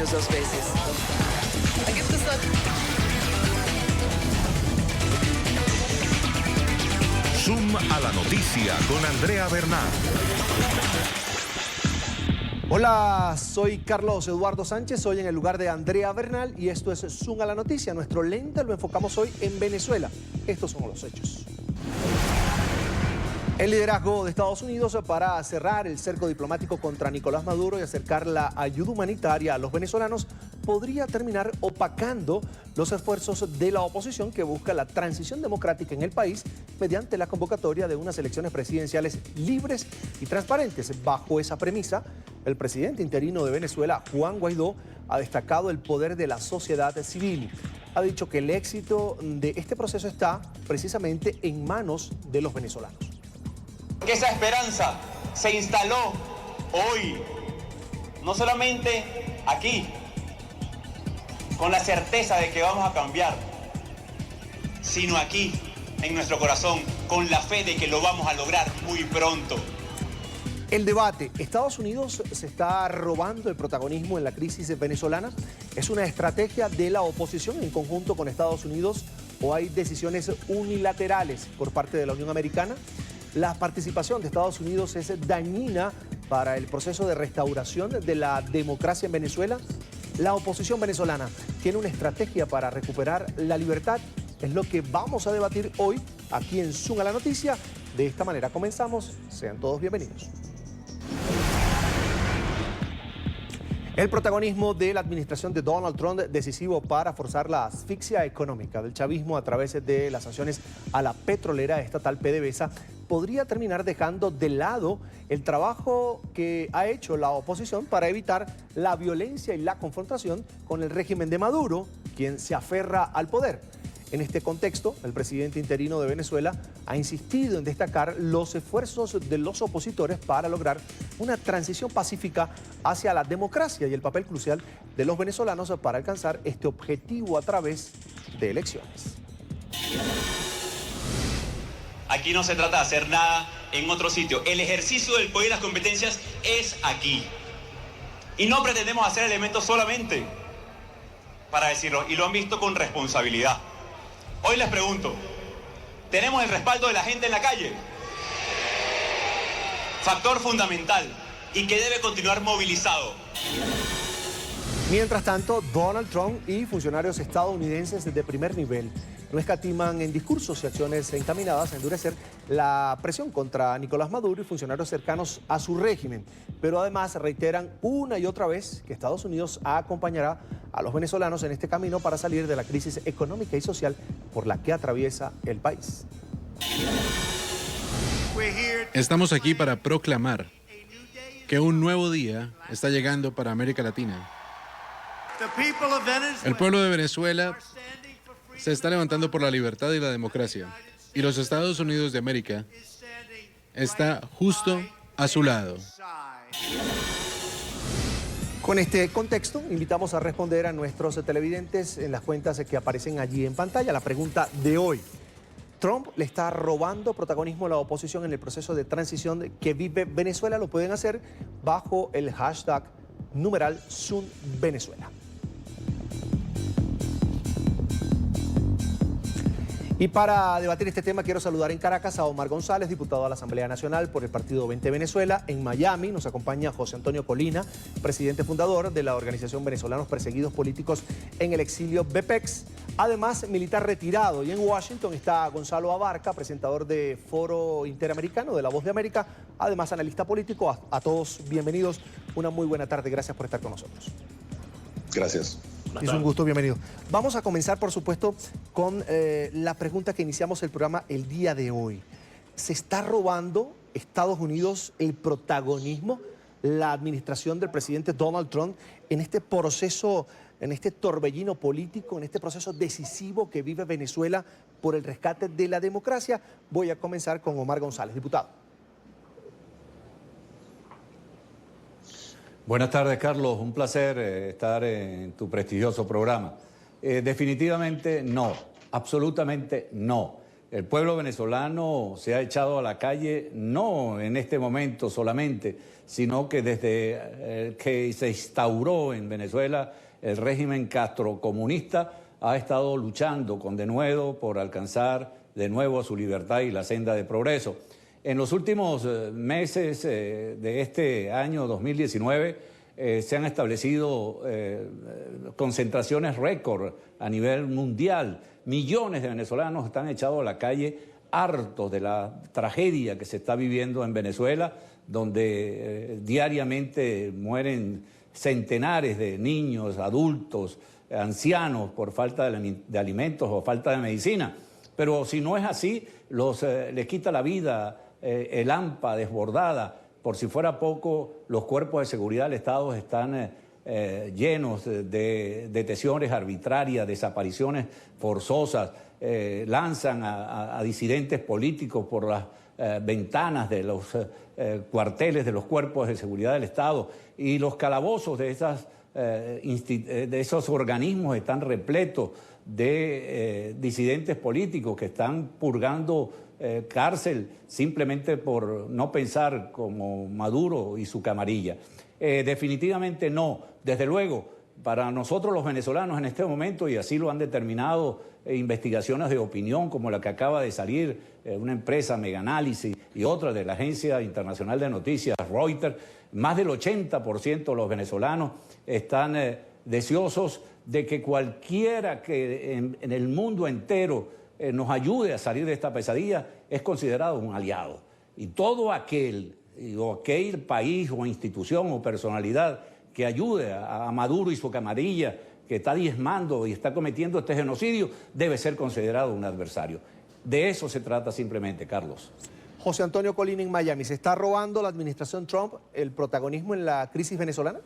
años 2 veces. Aquí está. Zoom a la noticia con Andrea Bernal. Hola, soy Carlos Eduardo Sánchez, hoy en el lugar de Andrea Bernal y esto es Zoom a la noticia. Nuestro lente lo enfocamos hoy en Venezuela. Estos son los hechos. El liderazgo de Estados Unidos para cerrar el cerco diplomático contra Nicolás Maduro y acercar la ayuda humanitaria a los venezolanos podría terminar opacando los esfuerzos de la oposición que busca la transición democrática en el país mediante la convocatoria de unas elecciones presidenciales libres y transparentes. Bajo esa premisa, el presidente interino de Venezuela, Juan Guaidó, ha destacado el poder de la sociedad civil. Ha dicho que el éxito de este proceso está precisamente en manos de los venezolanos. Que esa esperanza se instaló hoy, no solamente aquí, con la certeza de que vamos a cambiar, sino aquí, en nuestro corazón, con la fe de que lo vamos a lograr muy pronto. El debate, ¿Estados Unidos se está robando el protagonismo en la crisis venezolana? ¿Es una estrategia de la oposición en conjunto con Estados Unidos o hay decisiones unilaterales por parte de la Unión Americana? La participación de Estados Unidos es dañina para el proceso de restauración de la democracia en Venezuela. La oposición venezolana tiene una estrategia para recuperar la libertad. Es lo que vamos a debatir hoy aquí en Zoom a la Noticia. De esta manera comenzamos. Sean todos bienvenidos. El protagonismo de la administración de Donald Trump decisivo para forzar la asfixia económica del chavismo a través de las sanciones a la petrolera estatal PDVSA podría terminar dejando de lado el trabajo que ha hecho la oposición para evitar la violencia y la confrontación con el régimen de Maduro, quien se aferra al poder. En este contexto, el presidente interino de Venezuela ha insistido en destacar los esfuerzos de los opositores para lograr una transición pacífica hacia la democracia y el papel crucial de los venezolanos para alcanzar este objetivo a través de elecciones. Aquí no se trata de hacer nada en otro sitio. El ejercicio del poder y las competencias es aquí. Y no pretendemos hacer elementos solamente para decirlo, y lo han visto con responsabilidad. Hoy les pregunto, ¿tenemos el respaldo de la gente en la calle? Factor fundamental y que debe continuar movilizado. Mientras tanto, Donald Trump y funcionarios estadounidenses de primer nivel no escatiman en discursos y acciones encaminadas a endurecer la presión contra Nicolás Maduro y funcionarios cercanos a su régimen. Pero además reiteran una y otra vez que Estados Unidos acompañará a los venezolanos en este camino para salir de la crisis económica y social por la que atraviesa el país. Estamos aquí para proclamar que un nuevo día está llegando para América Latina. El pueblo de Venezuela se está levantando por la libertad y la democracia, y los Estados Unidos de América está justo a su lado. Con este contexto, invitamos a responder a nuestros televidentes en las cuentas que aparecen allí en pantalla. La pregunta de hoy: ¿Trump le está robando protagonismo a la oposición en el proceso de transición que vive Venezuela? Lo pueden hacer bajo el hashtag #ZoomVenezuela. Y para debatir este tema quiero saludar en Caracas a Omar González, diputado a la Asamblea Nacional por el Partido 20 Venezuela. En Miami nos acompaña José Antonio Colina, presidente fundador de la organización Venezolanos Perseguidos Políticos en el Exilio, BPEX. Además, militar retirado. Y en Washington está Gonzalo Abarca, presentador de Foro Interamericano de La Voz de América. Además, analista político. A todos bienvenidos. Una muy buena tarde. Gracias por estar con nosotros. Gracias. Es un gusto, bienvenido. Vamos a comenzar, por supuesto, con la pregunta que iniciamos el programa el día de hoy. ¿Se está robando Estados Unidos el protagonismo, la administración del presidente Donald Trump en este proceso, en este torbellino político, en este proceso decisivo que vive Venezuela por el rescate de la democracia? Voy a comenzar con Omar González, diputado. Buenas tardes, Carlos. Un placer estar en tu prestigioso programa. Definitivamente no, absolutamente no. El pueblo venezolano se ha echado a la calle no en este momento solamente, sino que desde que se instauró en Venezuela el régimen castrocomunista ha estado luchando con denuedo por alcanzar de nuevo su libertad y la senda de progreso. En los últimos meses de este año 2019 se han establecido concentraciones récord a nivel mundial. Millones de venezolanos están echados a la calle hartos de la tragedia que se está viviendo en Venezuela, donde diariamente mueren centenares de niños, adultos, ancianos por falta de alimentos o falta de medicina. Pero si no es así, les quita la vida el AMPA desbordada. Por si fuera poco, los cuerpos de seguridad del Estado están llenos de detenciones arbitrarias, desapariciones forzosas, lanzan a disidentes políticos por las ventanas de los cuarteles de los cuerpos de seguridad del Estado, y los calabozos de esos organismos están repletos de disidentes políticos que están purgando cárcel simplemente por no pensar como Maduro y su camarilla. Definitivamente no. Desde luego, para nosotros los venezolanos en este momento, y así lo han determinado investigaciones de opinión como la que acaba de salir, una empresa Megaanálisis y otra de la Agencia Internacional de Noticias, Reuters, más del 80% de los venezolanos están deseosos de que cualquiera que en el mundo entero nos ayude a salir de esta pesadilla es considerado un aliado. Y todo aquel país o institución o personalidad que ayude a Maduro y su camarilla, que está diezmando y está cometiendo este genocidio, debe ser considerado un adversario. De eso se trata simplemente, Carlos. José Antonio Colín en Miami, ¿se está robando la administración Trump el protagonismo en la crisis venezolana?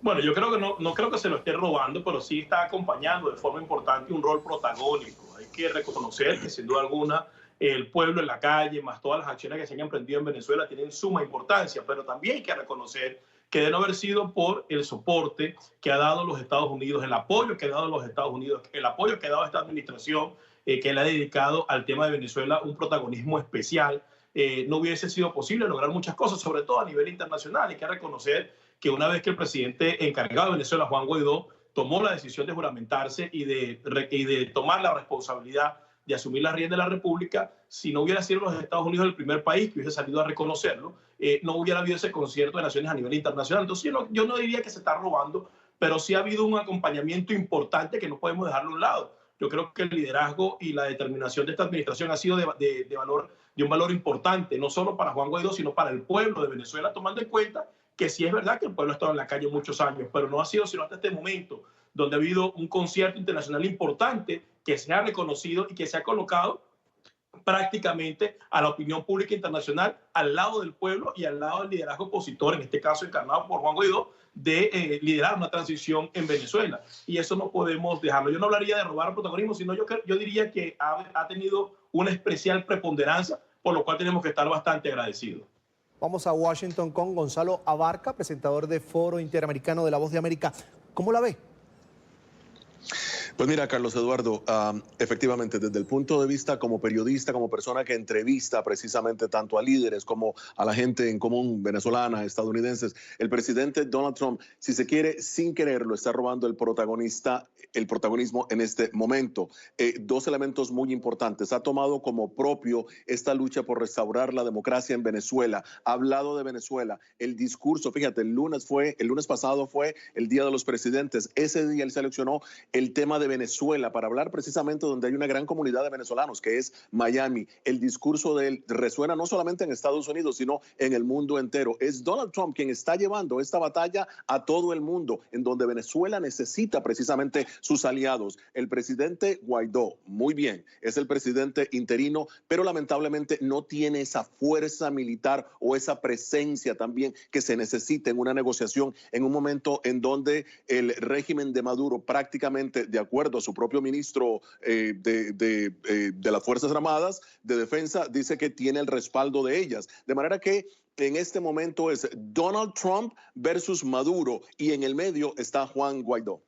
Bueno, yo creo que no creo que se lo esté robando, pero sí está acompañando de forma importante un rol protagónico. Hay que reconocer que sin duda alguna el pueblo en la calle, más todas las acciones que se han emprendido en Venezuela tienen suma importancia, pero también hay que reconocer que de no haber sido por el soporte que ha dado los Estados Unidos, el apoyo que ha dado los Estados Unidos, el apoyo que ha dado esta administración, que le ha dedicado al tema de Venezuela un protagonismo especial, no hubiese sido posible lograr muchas cosas, sobre todo a nivel internacional. Hay que reconocer que una vez que el presidente encargado de Venezuela, Juan Guaidó, tomó la decisión de juramentarse y de tomar la responsabilidad de asumir la rienda de la República, si no hubiera sido los Estados Unidos el primer país que hubiese salido a reconocerlo, no hubiera habido ese concierto de naciones a nivel internacional. Entonces yo no diría que se está robando, pero sí ha habido un acompañamiento importante que no podemos dejarlo a un lado. Yo creo que el liderazgo y la determinación de esta administración ha sido de un valor importante, no solo para Juan Guaidó, sino para el pueblo de Venezuela, tomando en cuenta que sí es verdad que el pueblo ha estado en la calle muchos años, pero no ha sido sino hasta este momento, donde ha habido un concierto internacional importante que se ha reconocido y que se ha colocado prácticamente a la opinión pública internacional al lado del pueblo y al lado del liderazgo opositor, en este caso encarnado por Juan Guaidó, de liderar una transición en Venezuela. Y eso no podemos dejarlo. Yo no hablaría de robar protagonismo, sino yo diría que ha tenido una especial preponderancia, por lo cual tenemos que estar bastante agradecidos. Vamos a Washington con Gonzalo Abarca, presentador de Foro Interamericano de La Voz de América. ¿Cómo la ve? Pues mira, Carlos Eduardo, efectivamente, desde el punto de vista como periodista, como persona que entrevista precisamente tanto a líderes como a la gente en común venezolana, estadounidenses, el presidente Donald Trump, si se quiere, sin quererlo, está robando el protagonismo en este momento. Dos elementos muy importantes. Ha tomado como propio esta lucha por restaurar la democracia en Venezuela. Ha hablado de Venezuela. El discurso, fíjate, el lunes pasado fue el Día de los Presidentes. Ese día él seleccionó el tema de Venezuela para hablar precisamente donde hay una gran comunidad de venezolanos, que es Miami. El discurso de él resuena no solamente en Estados Unidos, sino en el mundo entero. Es Donald Trump quien está llevando esta batalla a todo el mundo, en donde Venezuela necesita precisamente sus aliados. El presidente Guaidó, muy bien, es el presidente interino, pero lamentablemente no tiene esa fuerza militar o esa presencia también que se necesita en una negociación en un momento en donde el régimen de Maduro prácticamente, de acuerdo a su propio ministro de las Fuerzas Armadas de Defensa, dice que tiene el respaldo de ellas. De manera que en este momento es Donald Trump versus Maduro y en el medio está Juan Guaidó.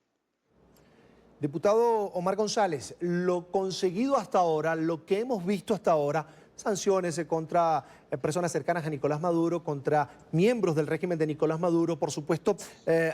Diputado Omar González, lo conseguido hasta ahora, lo que hemos visto hasta ahora, sanciones contra personas cercanas a Nicolás Maduro, contra miembros del régimen de Nicolás Maduro, por supuesto,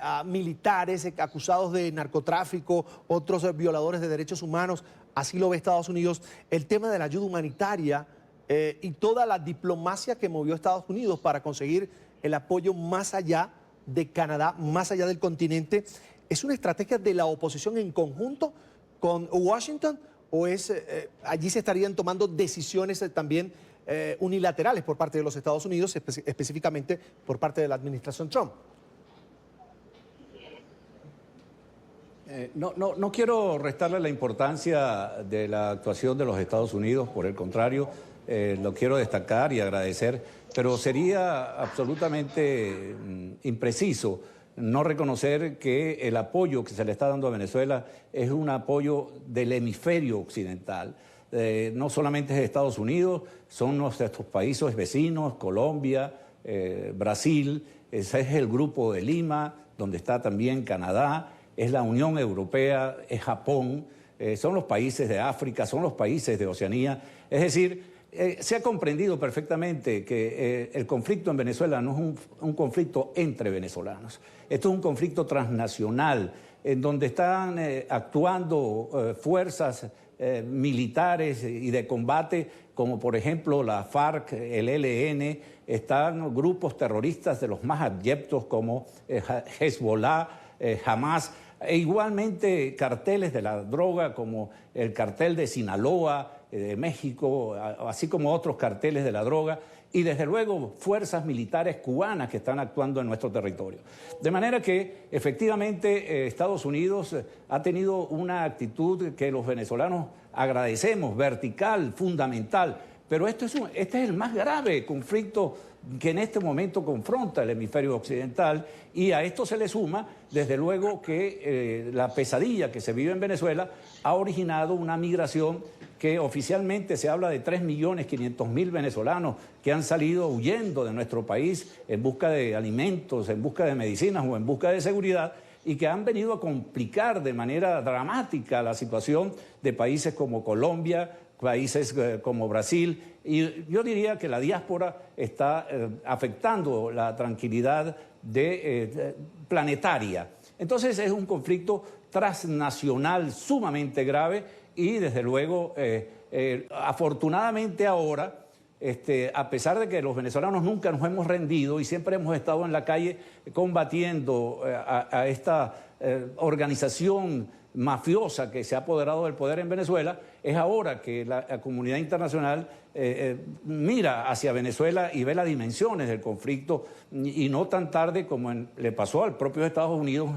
a militares acusados de narcotráfico, otros violadores de derechos humanos, así lo ve Estados Unidos. El tema de la ayuda humanitaria y toda la diplomacia que movió Estados Unidos para conseguir el apoyo más allá de Canadá, más allá del continente. ¿Es una estrategia de la oposición en conjunto con Washington o allí se estarían tomando decisiones también unilaterales por parte de los Estados Unidos, específicamente por parte de la administración Trump? No quiero restarle la importancia de la actuación de los Estados Unidos, por el contrario, lo quiero destacar y agradecer, pero sería absolutamente impreciso no reconocer que el apoyo que se le está dando a Venezuela es un apoyo del hemisferio occidental. No solamente es de Estados Unidos, son nuestros países vecinos, Colombia, Brasil, ese es el Grupo de Lima, donde está también Canadá, es la Unión Europea, es Japón, son los países de África, son los países de Oceanía. Es decir, se ha comprendido perfectamente que el conflicto en Venezuela no es un conflicto entre venezolanos. Esto es un conflicto transnacional en donde están actuando fuerzas militares y de combate, como por ejemplo la FARC, el ELN, están grupos terroristas de los más abyectos como Hezbollah, Hamas, e igualmente carteles de la droga como el cartel de Sinaloa, de México, así como otros carteles de la droga, y desde luego fuerzas militares cubanas que están actuando en nuestro territorio. De manera que efectivamente Estados Unidos ha tenido una actitud que los venezolanos agradecemos, vertical, fundamental, pero este es el más grave conflicto que en este momento confronta el hemisferio occidental, y a esto se le suma, desde luego, que la pesadilla que se vive en Venezuela ha originado una migración que oficialmente se habla de 3.500.000 venezolanos que han salido huyendo de nuestro país en busca de alimentos, en busca de medicinas o en busca de seguridad, y que han venido a complicar de manera dramática la situación de países como Colombia, países como Brasil, y yo diría que la diáspora está afectando la tranquilidad planetaria. Entonces es un conflicto transnacional sumamente grave y desde luego, afortunadamente ahora, a pesar de que los venezolanos nunca nos hemos rendido y siempre hemos estado en la calle combatiendo a esta organización mafiosa que se ha apoderado del poder en Venezuela, es ahora que la comunidad internacional mira hacia Venezuela y ve las dimensiones del conflicto, y no tan tarde como le pasó al propio Estados Unidos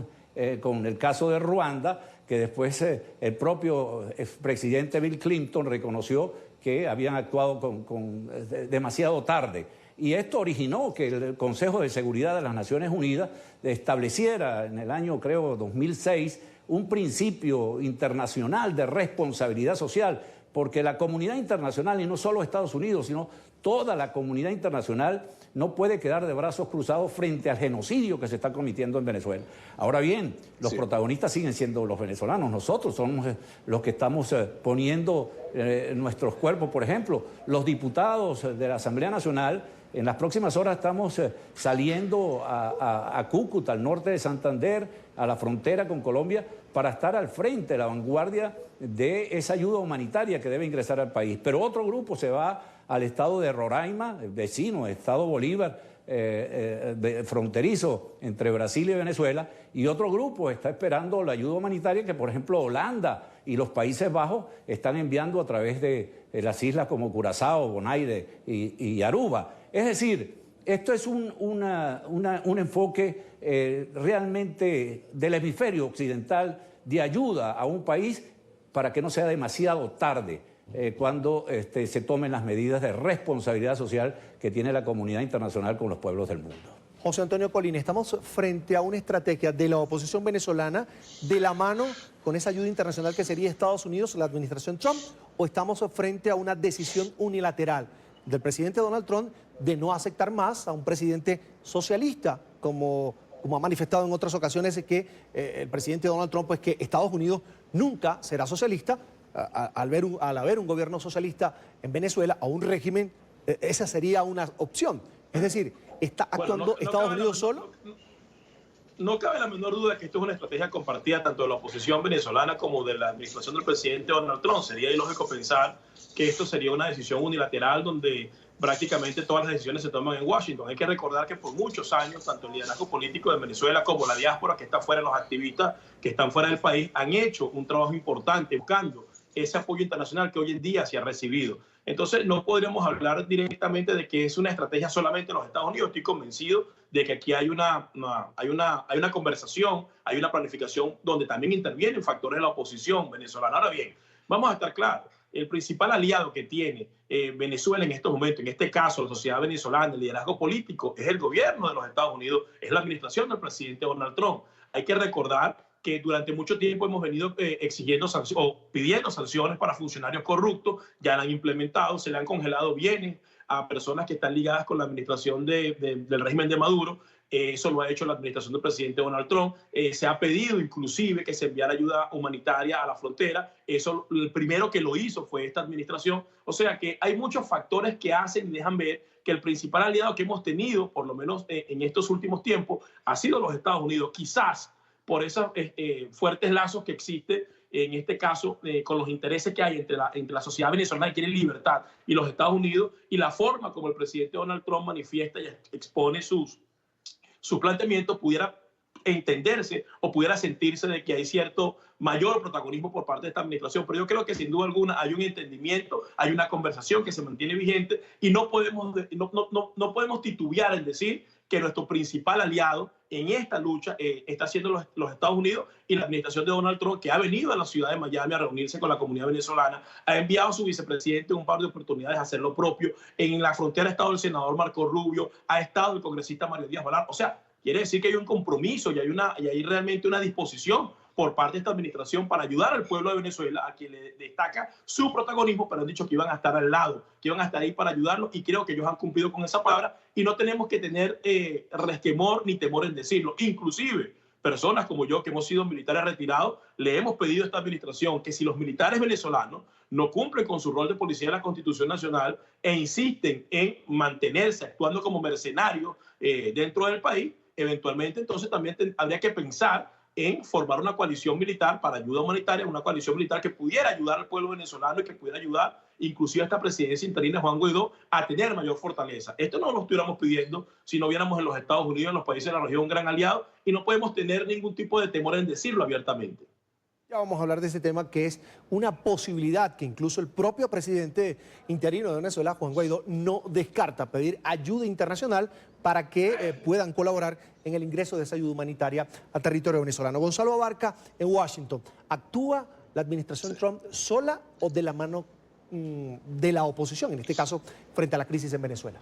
con el caso de Ruanda, que después el propio expresidente Bill Clinton reconoció que habían actuado demasiado tarde. Y esto originó que el Consejo de Seguridad de las Naciones Unidas estableciera en el año, creo, 2006, un principio internacional de responsabilidad social, porque la comunidad internacional, y no solo Estados Unidos, sino toda la comunidad internacional, no puede quedar de brazos cruzados frente al genocidio que se está cometiendo en Venezuela. Ahora bien, los protagonistas siguen siendo los venezolanos. Nosotros somos los que estamos poniendo nuestros cuerpos. Por ejemplo, los diputados de la Asamblea Nacional, en las próximas horas estamos saliendo a Cúcuta, al norte de Santander, a la frontera con Colombia, para estar al frente, de la vanguardia de esa ayuda humanitaria que debe ingresar al país. Pero otro grupo se va al estado de Roraima, vecino, estado Bolívar, fronterizo entre Brasil y Venezuela, y otro grupo está esperando la ayuda humanitaria que, por ejemplo, Holanda y los Países Bajos están enviando a través de las islas como Curazao, Bonaire y Aruba. Es decir, esto es un enfoque realmente del hemisferio occidental de ayuda a un país para que no sea demasiado tarde cuando se tomen las medidas de responsabilidad social que tiene la comunidad internacional con los pueblos del mundo. José Antonio Colín, ¿estamos frente a una estrategia de la oposición venezolana de la mano con esa ayuda internacional que sería Estados Unidos, la administración Trump, o estamos frente a una decisión unilateral del presidente Donald Trump de no aceptar más a un presidente socialista como como ha manifestado en otras ocasiones, es que el presidente Donald Trump, pues que Estados Unidos nunca será socialista. Al haber un gobierno socialista en Venezuela o un régimen, esa sería una opción. Es decir, ¿está actuando Estados Unidos solo? No cabe la menor duda que esto es una estrategia compartida tanto de la oposición venezolana como de la administración del presidente Donald Trump. Sería ilógico pensar que esto sería una decisión unilateral donde prácticamente todas las decisiones se toman en Washington. Hay que recordar que por muchos años, tanto el liderazgo político de Venezuela como la diáspora que está fuera, los activistas que están fuera del país, han hecho un trabajo importante buscando ese apoyo internacional que hoy en día se ha recibido. Entonces, no podríamos hablar directamente de que es una estrategia solamente de los Estados Unidos. Estoy convencido de que aquí hay una conversación, hay una planificación donde también intervienen factores de la oposición venezolana. Ahora bien, vamos a estar claros. El principal aliado que tiene Venezuela en estos momentos, en este caso la sociedad venezolana, el liderazgo político, es el gobierno de los Estados Unidos, es la administración del presidente Donald Trump. Hay que recordar que durante mucho tiempo hemos venido exigiendo o pidiendo sanciones para funcionarios corruptos, ya la han implementado, se le han congelado bienes a personas que están ligadas con la administración del régimen de Maduro. Eso lo ha hecho la administración del presidente Donald Trump. Se ha pedido inclusive que se enviara ayuda humanitaria a la frontera. Eso, el primero que lo hizo fue esta administración. O sea que hay muchos factores que hacen y dejan ver que el principal aliado que hemos tenido, por lo menos en estos últimos tiempos, ha sido los Estados Unidos. Quizás por esos fuertes lazos que existen, en este caso, con los intereses que hay entre la sociedad venezolana que quiere libertad y los Estados Unidos, y la forma como el presidente Donald Trump manifiesta y expone su planteamiento, pudiera entenderse o pudiera sentirse de que hay cierto mayor protagonismo por parte de esta administración. Pero yo creo que sin duda alguna hay un entendimiento, hay una conversación que se mantiene vigente y no podemos titubear en decir que nuestro principal aliado en esta lucha está siendo los Estados Unidos y la administración de Donald Trump, que ha venido a la ciudad de Miami a reunirse con la comunidad venezolana, ha enviado a su vicepresidente un par de oportunidades a hacer lo propio. En la frontera ha estado el senador Marco Rubio, ha estado el congresista Mario Díaz Balart. O sea, quiere decir que hay un compromiso y hay realmente una disposición por parte de esta administración para ayudar al pueblo de Venezuela, a quien le destaca su protagonismo, pero han dicho que iban a estar al lado, que iban a estar ahí para ayudarlo, y creo que ellos han cumplido con esa palabra y no tenemos que tener resquemor ni temor en decirlo. Inclusive, personas como yo, que hemos sido militares retirados, le hemos pedido a esta administración que si los militares venezolanos no cumplen con su rol de policía de la Constitución Nacional e insisten en mantenerse actuando como mercenarios dentro del país, eventualmente entonces también habría que pensar en formar una coalición militar para ayuda humanitaria, una coalición militar que pudiera ayudar al pueblo venezolano y que pudiera ayudar inclusive a esta presidencia interina de Juan Guaidó a tener mayor fortaleza. Esto no lo estuviéramos pidiendo si no viéramos en los Estados Unidos, en los países de la región, un gran aliado, y no podemos tener ningún tipo de temor en decirlo abiertamente. Ya vamos a hablar de ese tema, que es una posibilidad que incluso el propio presidente interino de Venezuela, Juan Guaidó, no descarta pedir ayuda internacional para que puedan colaborar en el ingreso de esa ayuda humanitaria al territorio venezolano. Gonzalo Abarca, en Washington, ¿actúa la administración Trump sola o de la mano de la oposición, en este caso, frente a la crisis en Venezuela?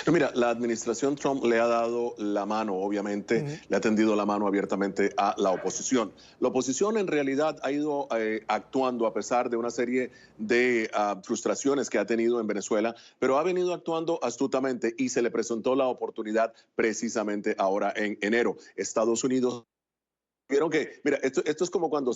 No, mira, la administración Trump le ha dado la mano, obviamente, le ha tendido la mano abiertamente a la oposición. La oposición en realidad ha ido actuando a pesar de una serie de frustraciones que ha tenido en Venezuela, pero ha venido actuando astutamente y se le presentó la oportunidad precisamente ahora en enero. Estados Unidos... Vieron que, mira, esto es como cuando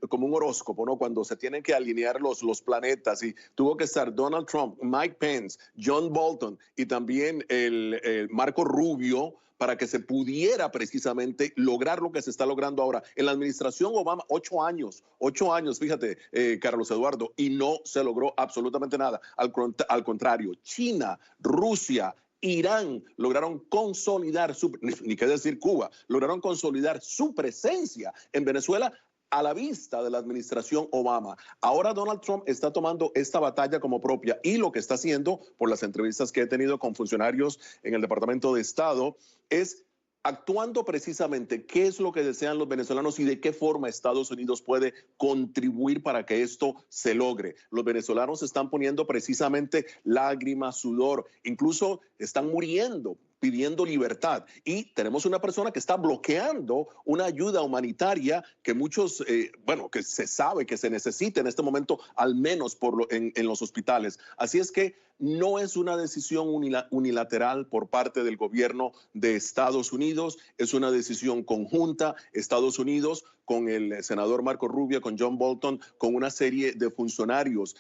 como un horóscopo, ¿no? Cuando se tienen que alinear los planetas, y tuvo que estar Donald Trump, Mike Pence, John Bolton y también el Marco Rubio para que se pudiera precisamente lograr lo que se está logrando ahora. En la administración Obama, 8 años, fíjate, Carlos Eduardo, y no se logró absolutamente nada. Al contrario, China, Rusia, Irán lograron consolidar ni qué decir Cuba, lograron consolidar su presencia en Venezuela a la vista de la administración Obama. Ahora Donald Trump está tomando esta batalla como propia, y lo que está haciendo, por las entrevistas que he tenido con funcionarios en el Departamento de Estado, es actuando precisamente qué es lo que desean los venezolanos y de qué forma Estados Unidos puede contribuir para que esto se logre. Los venezolanos están poniendo precisamente lágrimas, sudor, incluso están muriendo pidiendo libertad. Y tenemos una persona que está bloqueando una ayuda humanitaria que muchos, que se sabe que se necesita en este momento, al menos en los hospitales. Así es que no es una decisión unilateral por parte del gobierno de Estados Unidos, es una decisión conjunta. Estados Unidos, con el senador Marco Rubio, con John Bolton, con una serie de funcionarios,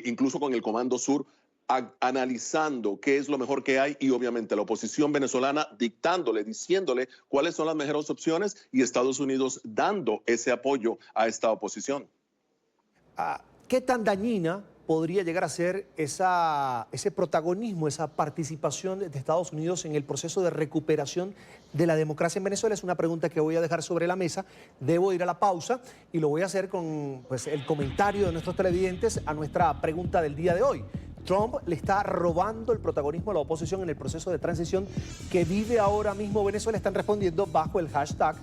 incluso con el Comando Sur, analizando qué es lo mejor que hay, y obviamente la oposición venezolana diciéndole cuáles son las mejores opciones, y Estados Unidos dando ese apoyo a esta oposición. ¿Qué tan dañina podría llegar a ser ese protagonismo, esa participación de Estados Unidos en el proceso de recuperación de la democracia en Venezuela? Es una pregunta que voy a dejar sobre la mesa. Debo ir a la pausa y lo voy a hacer con el comentario de nuestros televidentes a nuestra pregunta del día de hoy. Trump le está robando el protagonismo a la oposición en el proceso de transición que vive ahora mismo Venezuela. Están respondiendo bajo el hashtag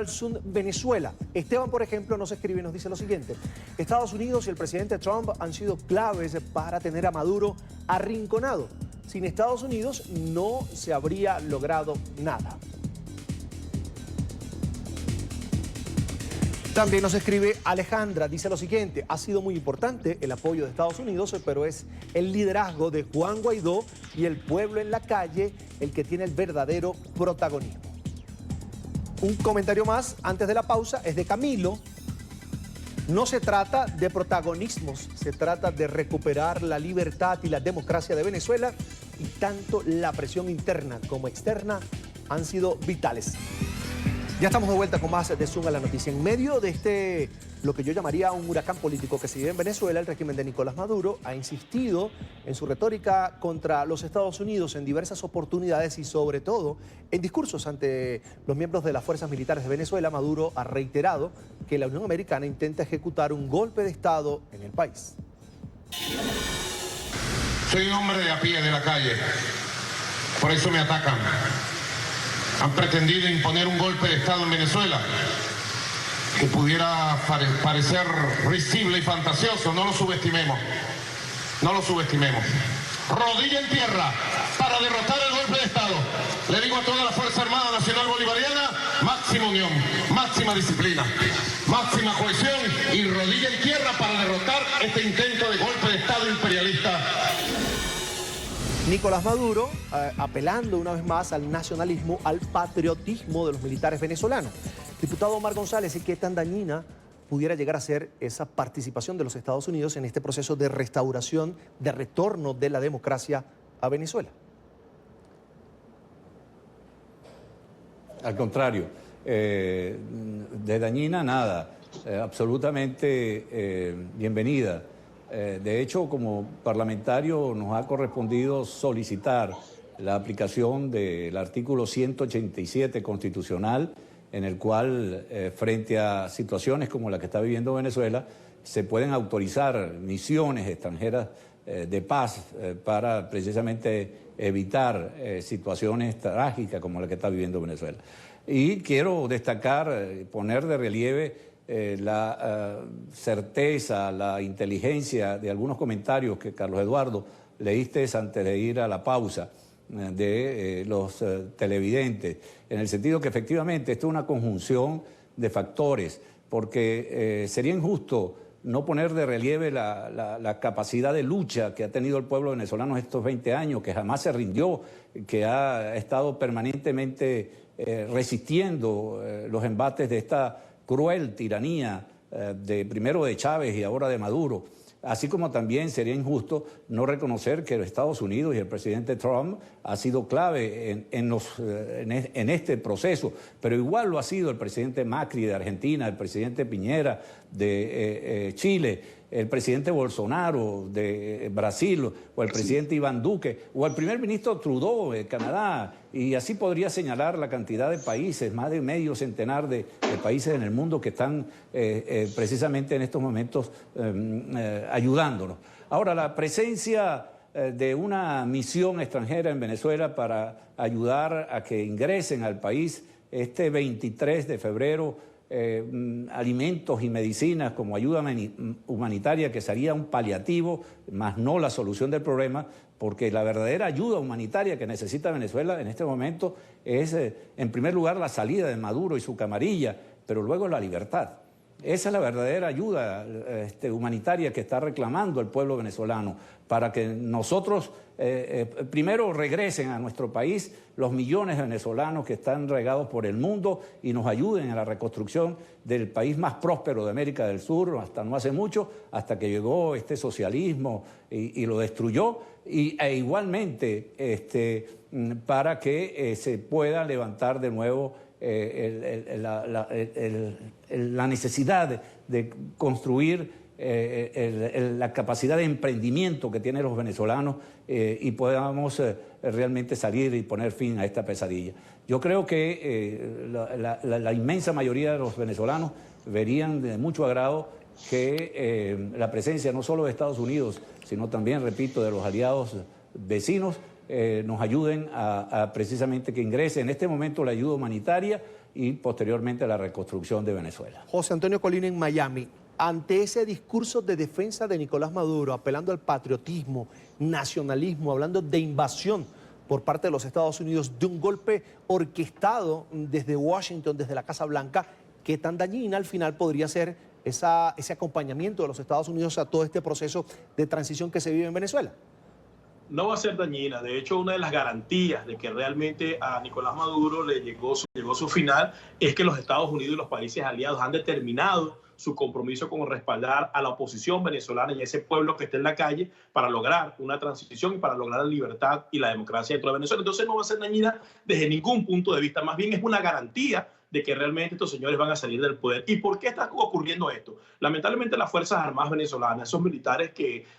#SunVenezuela. Esteban, por ejemplo, nos escribe y nos dice lo siguiente: Estados Unidos y el presidente Trump han sido claves para tener a Maduro arrinconado. Sin Estados Unidos no se habría logrado nada. También nos escribe Alejandra, dice lo siguiente: ha sido muy importante el apoyo de Estados Unidos, pero es el liderazgo de Juan Guaidó y el pueblo en la calle el que tiene el verdadero protagonismo. Un comentario más antes de la pausa es de Camilo. No se trata de protagonismos, se trata de recuperar la libertad y la democracia de Venezuela, y tanto la presión interna como externa han sido vitales. Ya estamos de vuelta con más de Zoom a la noticia. En medio de lo que yo llamaría un huracán político que se vive en Venezuela, el régimen de Nicolás Maduro ha insistido en su retórica contra los Estados Unidos en diversas oportunidades y sobre todo en discursos ante los miembros de las fuerzas militares de Venezuela. Maduro ha reiterado que la Unión Americana intenta ejecutar un golpe de Estado en el país. Soy un hombre de a pie, de la calle, por eso me atacan. Han pretendido imponer un golpe de Estado en Venezuela que pudiera parecer risible y fantasioso. No lo subestimemos. No lo subestimemos. Rodilla en tierra para derrotar el golpe de Estado. Le digo a toda la Fuerza Armada Nacional Bolivariana: máxima unión, máxima disciplina, máxima cohesión y rodilla en tierra para derrotar este intento de golpe de Estado imperialista. Nicolás Maduro apelando una vez más al nacionalismo, al patriotismo de los militares venezolanos. Diputado Omar González, ¿y qué tan dañina pudiera llegar a ser esa participación de los Estados Unidos en este proceso de restauración, de retorno de la democracia a Venezuela? Al contrario, de dañina nada, absolutamente bienvenida. De hecho, como parlamentario nos ha correspondido solicitar la aplicación del artículo 187 constitucional, en el cual, frente a situaciones como la que está viviendo Venezuela, se pueden autorizar misiones extranjeras de paz para precisamente evitar situaciones trágicas como la que está viviendo Venezuela. Y quiero destacar, poner de relieve la certeza, la inteligencia de algunos comentarios que, Carlos Eduardo, leíste antes de ir a la pausa de los televidentes, en el sentido que efectivamente esto es una conjunción de factores, porque sería injusto no poner de relieve la capacidad de lucha que ha tenido el pueblo venezolano estos 20 años, que jamás se rindió, que ha estado permanentemente resistiendo los embates de esta cruel tiranía primero de Chávez y ahora de Maduro. Así como también sería injusto no reconocer que los Estados Unidos y el presidente Trump ha sido clave en este proceso, pero igual lo ha sido el presidente Macri de Argentina, el presidente Piñera de Chile, el presidente Bolsonaro de Brasil, o el presidente Iván Duque, o el primer ministro Trudeau de Canadá, y así podría señalar la cantidad de países, más de medio centenar de países en el mundo que están precisamente en estos momentos ayudándonos. Ahora, la presencia de una misión extranjera en Venezuela para ayudar a que ingresen al país este 23 de febrero alimentos y medicinas como ayuda humanitaria, que sería un paliativo, más no la solución del problema, porque la verdadera ayuda humanitaria que necesita Venezuela en este momento es, en primer lugar, la salida de Maduro y su camarilla, pero luego la libertad. Esa es la verdadera ayuda humanitaria que está reclamando el pueblo venezolano, para que nosotros primero regresen a nuestro país los millones de venezolanos que están regados por el mundo y nos ayuden a la reconstrucción del país más próspero de América del Sur, hasta no hace mucho, hasta que llegó este socialismo y lo destruyó, e igualmente para que se pueda levantar de nuevo la necesidad de construir la capacidad de emprendimiento que tienen los venezolanos y podamos realmente salir y poner fin a esta pesadilla. Yo creo que la inmensa mayoría de los venezolanos verían de mucho agrado que la presencia no solo de Estados Unidos, sino también, repito, de los aliados vecinos, nos ayuden a precisamente que ingrese en este momento la ayuda humanitaria y posteriormente la reconstrucción de Venezuela. José Antonio Colina en Miami. Ante ese discurso de defensa de Nicolás Maduro, apelando al patriotismo, nacionalismo, hablando de invasión por parte de los Estados Unidos, de un golpe orquestado desde Washington, desde la Casa Blanca, ¿qué tan dañina al final podría ser ese acompañamiento de los Estados Unidos a todo este proceso de transición que se vive en Venezuela? No va a ser dañina. De hecho, una de las garantías de que realmente a Nicolás Maduro le llegó su final es que los Estados Unidos y los países aliados han determinado su compromiso con respaldar a la oposición venezolana y a ese pueblo que está en la calle para lograr una transición y para lograr la libertad y la democracia dentro de Venezuela. Entonces no va a ser dañina desde ningún punto de vista. Más bien es una garantía de que realmente estos señores van a salir del poder. ¿Y por qué está ocurriendo esto? Lamentablemente las Fuerzas Armadas venezolanas, esos militares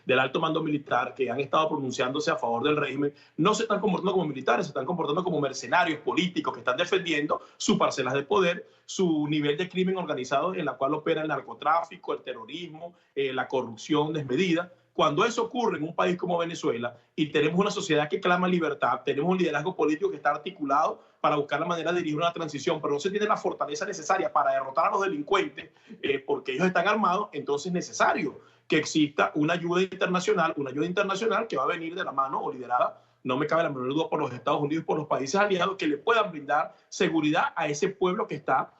del alto mando militar que han estado pronunciándose a favor del régimen, no se están comportando como militares, se están comportando como mercenarios políticos que están defendiendo sus parcelas de poder, su nivel de crimen organizado en la cual opera el narcotráfico, el terrorismo, la corrupción desmedida. Cuando eso ocurre en un país como Venezuela y tenemos una sociedad que clama libertad, tenemos un liderazgo político que está articulado para buscar la manera de dirigir una transición, pero no se tiene la fortaleza necesaria para derrotar a los delincuentes porque ellos están armados, entonces es necesario que exista una ayuda internacional que va a venir de la mano o liderada, no me cabe la menor duda, por los Estados Unidos y por los países aliados, que le puedan brindar seguridad a ese pueblo que está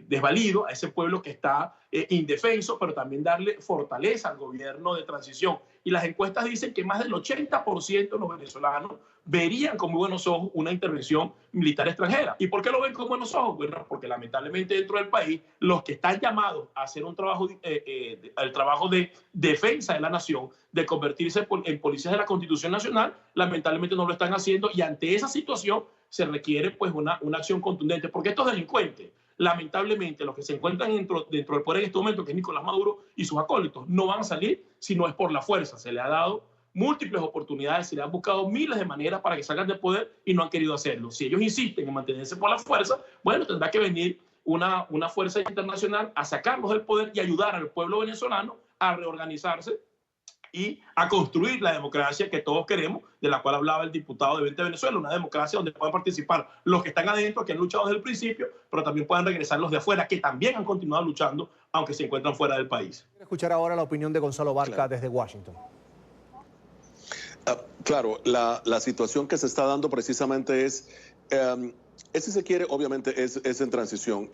desvalido, a ese pueblo que está indefenso, pero también darle fortaleza al gobierno de transición. Y las encuestas dicen que más del 80% de los venezolanos verían con muy buenos ojos una intervención militar extranjera. ¿Y por qué lo ven con buenos ojos? Bueno, porque lamentablemente dentro del país los que están llamados a hacer un trabajo, el trabajo de defensa de la nación, de convertirse en policías de la Constitución Nacional, lamentablemente no lo están haciendo, y ante esa situación se requiere pues una acción contundente, porque estos delincuentes, lamentablemente, los que se encuentran dentro del poder en este momento, que es Nicolás Maduro y sus acólitos, no van a salir si no es por la fuerza. Se le ha dado múltiples oportunidades, se le han buscado miles de maneras para que salgan del poder y no han querido hacerlo. Si ellos insisten en mantenerse por la fuerza, bueno, tendrá que venir una fuerza internacional a sacarlos del poder y ayudar al pueblo venezolano a reorganizarse y a construir la democracia que todos queremos, de la cual hablaba el diputado de 20 Venezuela, una democracia donde puedan participar los que están adentro, que han luchado desde el principio, pero también puedan regresar los de afuera, que también han continuado luchando, aunque se encuentran fuera del país. Quiero escuchar ahora la opinión de Gonzalo Barca desde Washington. Claro, la situación que se está dando precisamente es... si se quiere, obviamente, es en transición.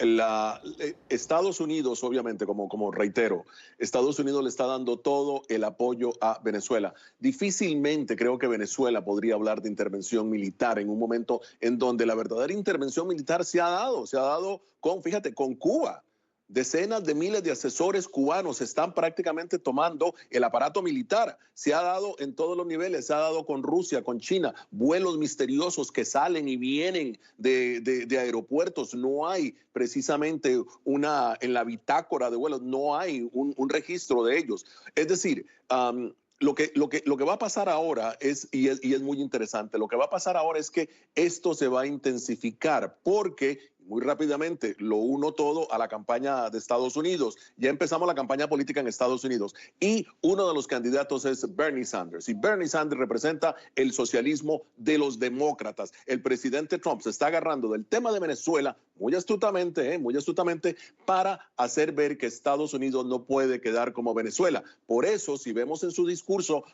Estados Unidos, obviamente, como reitero, Estados Unidos le está dando todo el apoyo a Venezuela. Difícilmente creo que Venezuela podría hablar de intervención militar en un momento en donde la verdadera intervención militar se ha dado con Cuba. Decenas de miles de asesores cubanos están prácticamente tomando el aparato militar. Se ha dado en todos los niveles, se ha dado con Rusia, con China, vuelos misteriosos que salen y vienen de aeropuertos. No hay precisamente en la bitácora de vuelos, no hay un registro de ellos. Es decir, lo que va a pasar ahora es muy interesante, lo que va a pasar ahora es que esto se va a intensificar porque muy rápidamente lo uno todo a la campaña de Estados Unidos. Ya empezamos la campaña política en Estados Unidos y uno de los candidatos es Bernie Sanders. Y Bernie Sanders representa el socialismo de los demócratas. El presidente Trump se está agarrando del tema de Venezuela muy astutamente, para hacer ver que Estados Unidos no puede quedar como Venezuela. Por eso, si vemos en su discurso,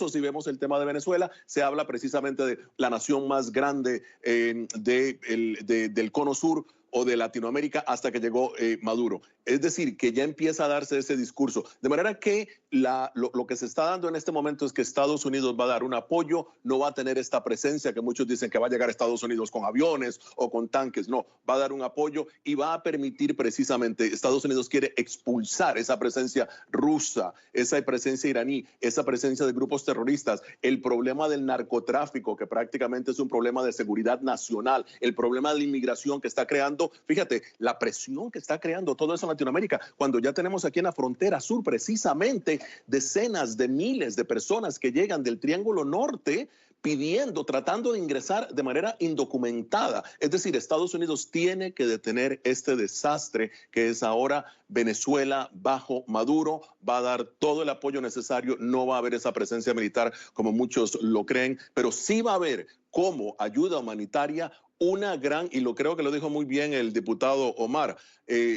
si vemos el tema de Venezuela, se habla precisamente de la nación más grande del Cono Sur o de Latinoamérica hasta que llegó Maduro. Es decir, que ya empieza a darse ese discurso. De manera que lo que se está dando en este momento es que Estados Unidos va a dar un apoyo, no va a tener esta presencia que muchos dicen que va a llegar a Estados Unidos con aviones o con tanques. No, va a dar un apoyo y va a permitir precisamente, Estados Unidos quiere expulsar esa presencia rusa, esa presencia iraní, esa presencia de grupos terroristas, el problema del narcotráfico, que prácticamente es un problema de seguridad nacional, el problema de la inmigración que está creando, fíjate, la presión que está creando todo eso en Latinoamérica, cuando ya tenemos aquí en la frontera sur precisamente decenas de miles de personas que llegan del Triángulo Norte tratando de ingresar de manera indocumentada. Es decir, Estados Unidos tiene que detener este desastre que es ahora Venezuela bajo Maduro, va a dar todo el apoyo necesario, no va a haber esa presencia militar como muchos lo creen, pero sí va a haber como ayuda humanitaria una gran, y creo que lo dijo muy bien el diputado Omar,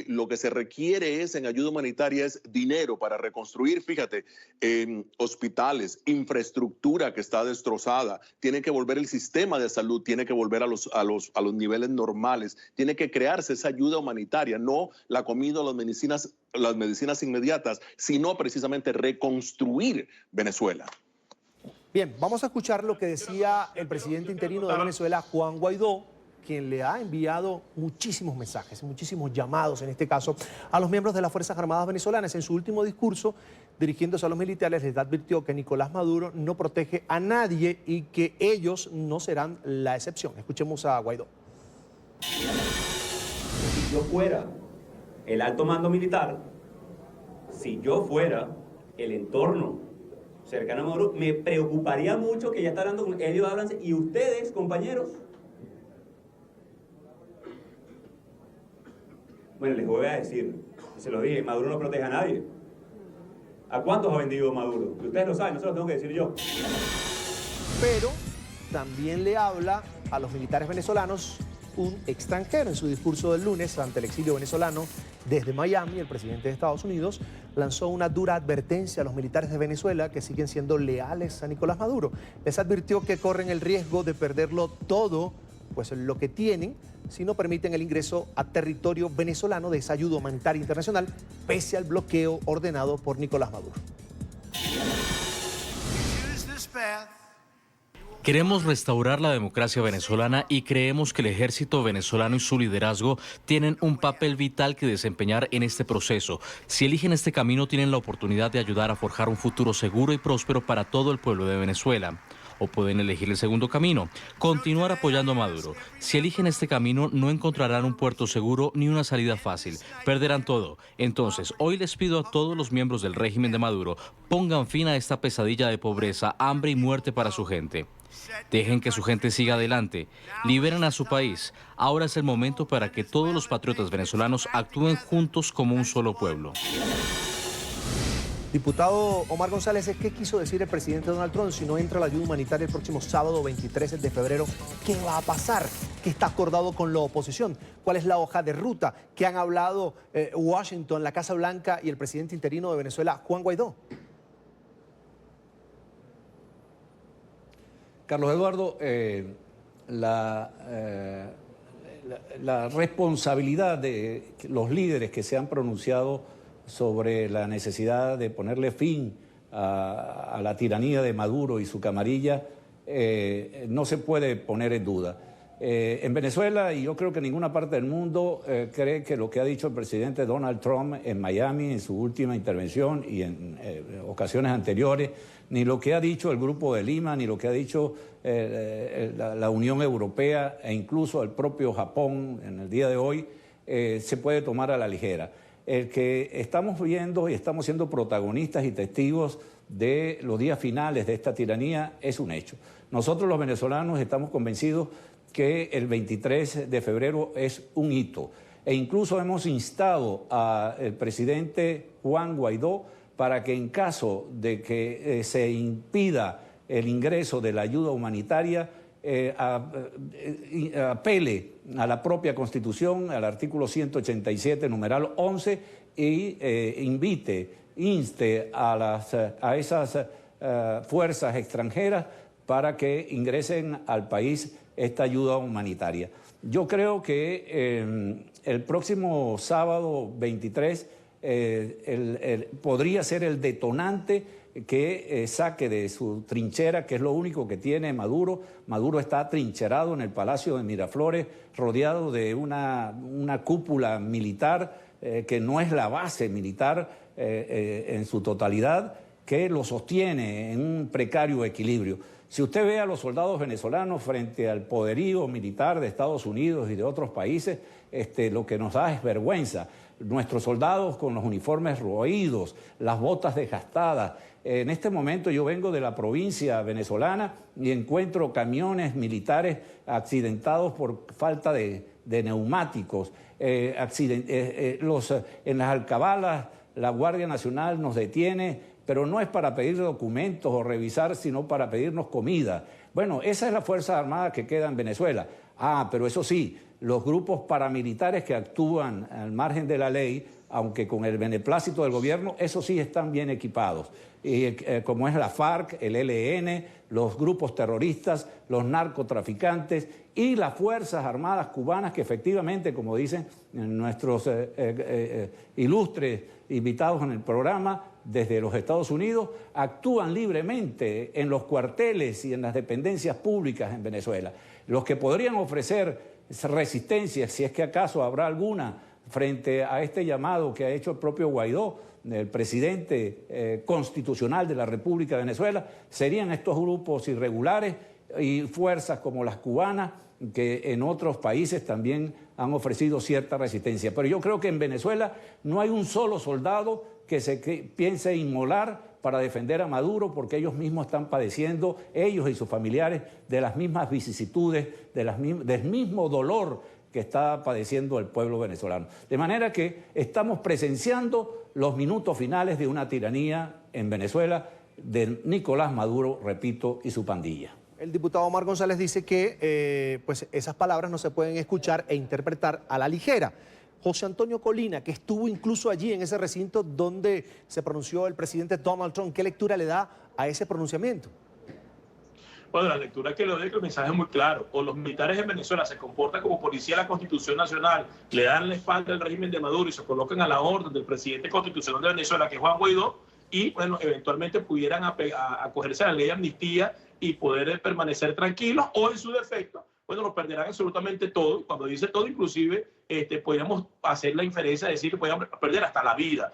lo que se requiere en ayuda humanitaria es dinero para reconstruir, fíjate, hospitales, infraestructura que está destrozada, tiene que volver el sistema de salud, tiene que volver a los niveles normales, tiene que crearse esa ayuda humanitaria, no la comida o las medicinas inmediatas, sino precisamente reconstruir Venezuela. Bien, vamos a escuchar lo que decía el presidente interino de Venezuela, Juan Guaidó, quien le ha enviado muchísimos mensajes, muchísimos llamados, en este caso, a los miembros de las Fuerzas Armadas venezolanas. En su último discurso, dirigiéndose a los militares, les advirtió que Nicolás Maduro no protege a nadie y que ellos no serán la excepción. Escuchemos a Guaidó. Si yo fuera el alto mando militar, si yo fuera el entorno cercano a Maduro, me preocuparía mucho que ya está hablando con ellos, hablan, y ustedes, compañeros, bueno, les voy a decir, se lo dije, Maduro no protege a nadie. ¿A cuántos ha vendido Maduro? Ustedes lo saben, no se lo tengo que decir yo. Pero también le habla a los militares venezolanos un extranjero. En su discurso del lunes ante el exilio venezolano desde Miami, el presidente de Estados Unidos lanzó una dura advertencia a los militares de Venezuela que siguen siendo leales a Nicolás Maduro. Les advirtió que corren el riesgo de perderlo todo, pues lo que tienen, si no permiten el ingreso a territorio venezolano de esa ayuda humanitaria internacional, pese al bloqueo ordenado por Nicolás Maduro. Queremos restaurar la democracia venezolana y creemos que el ejército venezolano y su liderazgo tienen un papel vital que desempeñar en este proceso. Si eligen este camino, tienen la oportunidad de ayudar a forjar un futuro seguro y próspero para todo el pueblo de Venezuela. O pueden elegir el segundo camino, continuar apoyando a Maduro. Si eligen este camino, no encontrarán un puerto seguro ni una salida fácil. Perderán todo. Entonces, hoy les pido a todos los miembros del régimen de Maduro, pongan fin a esta pesadilla de pobreza, hambre y muerte para su gente. Dejen que su gente siga adelante. Liberen a su país. Ahora es el momento para que todos los patriotas venezolanos actúen juntos como un solo pueblo. Diputado Omar González, ¿qué quiso decir el presidente Donald Trump? Si no entra la ayuda humanitaria el próximo sábado 23 de febrero, ¿qué va a pasar? ¿Qué está acordado con la oposición? ¿Cuál es la hoja de ruta? ¿Qué han hablado Washington, la Casa Blanca y el presidente interino de Venezuela, Juan Guaidó? Carlos Eduardo, la responsabilidad de los líderes que se han pronunciado sobre la necesidad de ponerle fin a la tiranía de Maduro y su camarilla no se puede poner en duda. En Venezuela, y yo creo que en ninguna parte del mundo, cree que lo que ha dicho el presidente Donald Trump en Miami, en su última intervención y en ocasiones anteriores, ni lo que ha dicho el Grupo de Lima, ni lo que ha dicho la Unión Europea e incluso el propio Japón en el día de hoy, se puede tomar a la ligera. El que estamos viendo y estamos siendo protagonistas y testigos de los días finales de esta tiranía es un hecho. Nosotros los venezolanos estamos convencidos que el 23 de febrero es un hito. E incluso hemos instado al presidente Juan Guaidó para que en caso de que se impida el ingreso de la ayuda humanitaria, apele a la propia Constitución, al artículo 187, numeral 11, y inste a esas fuerzas extranjeras para que ingresen al país esta ayuda humanitaria. Yo creo que el próximo sábado 23 podría ser el detonante que saque de su trinchera, que es lo único que tiene Maduro. Maduro está trincherado en el Palacio de Miraflores, rodeado de una cúpula militar que no es la base militar en su totalidad, que lo sostiene en un precario equilibrio. Si usted ve a los soldados venezolanos frente al poderío militar de Estados Unidos y de otros países, lo que nos da es vergüenza. Nuestros soldados con los uniformes roídos, las botas desgastadas. En este momento yo vengo de la provincia venezolana y encuentro camiones militares accidentados por falta de neumáticos. En las alcabalas la Guardia Nacional nos detiene, pero no es para pedir documentos o revisar, sino para pedirnos comida. Bueno, esa es la Fuerza Armada que queda en Venezuela. Pero eso sí, los grupos paramilitares que actúan al margen de la ley, aunque con el beneplácito del gobierno, esos sí están bien equipados. Como es la FARC, el ELN, los grupos terroristas, los narcotraficantes y las Fuerzas Armadas cubanas que efectivamente, como dicen nuestros ilustres invitados en el programa, desde los Estados Unidos, actúan libremente en los cuarteles y en las dependencias públicas en Venezuela. Los que podrían ofrecer resistencia, si es que acaso habrá alguna, frente a este llamado que ha hecho el propio Guaidó, el presidente constitucional de la República de Venezuela, serían estos grupos irregulares y fuerzas como las cubanas, que en otros países también han ofrecido cierta resistencia. Pero yo creo que en Venezuela no hay un solo soldado que piense inmolar para defender a Maduro, porque ellos mismos están padeciendo, ellos y sus familiares, de las mismas vicisitudes, del mismo dolor que está padeciendo el pueblo venezolano. De manera que estamos presenciando los minutos finales de una tiranía en Venezuela de Nicolás Maduro, repito, y su pandilla. El diputado Omar González dice que pues esas palabras no se pueden escuchar e interpretar a la ligera. José Antonio Colina, que estuvo incluso allí en ese recinto donde se pronunció el presidente Donald Trump, ¿qué lectura le da a ese pronunciamiento? Bueno, la lectura que le doy es que el mensaje es muy claro. O los militares en Venezuela se comportan como policía de la Constitución Nacional, le dan la espalda al régimen de Maduro y se colocan a la orden del presidente constitucional de Venezuela, que es Juan Guaidó, y bueno, eventualmente pudieran acogerse a la ley de amnistía y poder permanecer tranquilos, o en su defecto, bueno, lo perderán absolutamente todo. Cuando dice todo, inclusive, podríamos hacer la inferencia de decir que podrían perder hasta la vida.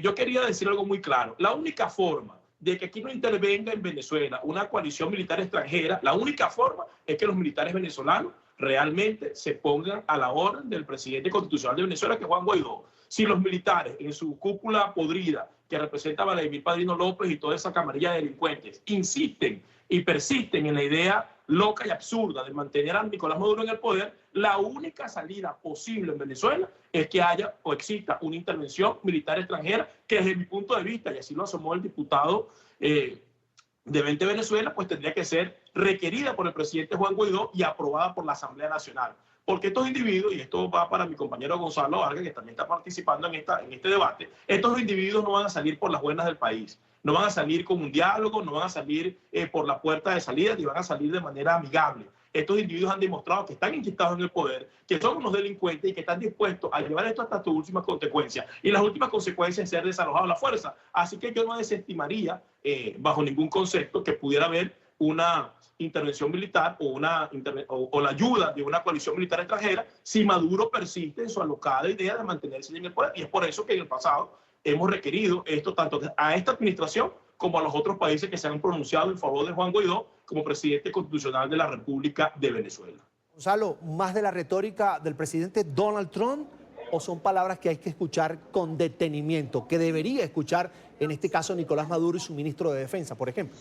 Yo quería decir algo muy claro. La única forma de que aquí no intervenga en Venezuela una coalición militar extranjera, la única forma es que los militares venezolanos realmente se pongan a la orden del presidente constitucional de Venezuela, que es Juan Guaidó. Si los militares en su cúpula podrida, que representa a Vladimir Padrino López y toda esa camarilla de delincuentes, insisten y persisten en la idea loca y absurda de mantener a Nicolás Maduro en el poder, la única salida posible en Venezuela es que haya o exista una intervención militar extranjera que, desde mi punto de vista, y así lo asomó el diputado de 20 Venezuela, pues tendría que ser requerida por el presidente Juan Guaidó y aprobada por la Asamblea Nacional. Porque estos individuos, y esto va para mi compañero Gonzalo Vargas, que también está participando en este debate, estos individuos no van a salir por las buenas del país, no van a salir con un diálogo, no van a salir por la puerta de salida, ni van a salir de manera amigable. Estos individuos han demostrado que están inquietados en el poder, que son unos delincuentes y que están dispuestos a llevar esto hasta sus últimas consecuencias. Y las últimas consecuencias es ser desalojados a la fuerza. Así que yo no desestimaría, bajo ningún concepto, que pudiera haber una intervención militar o la ayuda de una coalición militar extranjera si Maduro persiste en su alocada idea de mantenerse en el poder. Y es por eso que en el pasado hemos requerido esto tanto a esta administración como a los otros países que se han pronunciado en favor de Juan Guaidó como presidente constitucional de la República de Venezuela. Gonzalo, ¿más de la retórica del presidente Donald Trump o son palabras que hay que escuchar con detenimiento, que debería escuchar en este caso Nicolás Maduro y su ministro de Defensa, por ejemplo?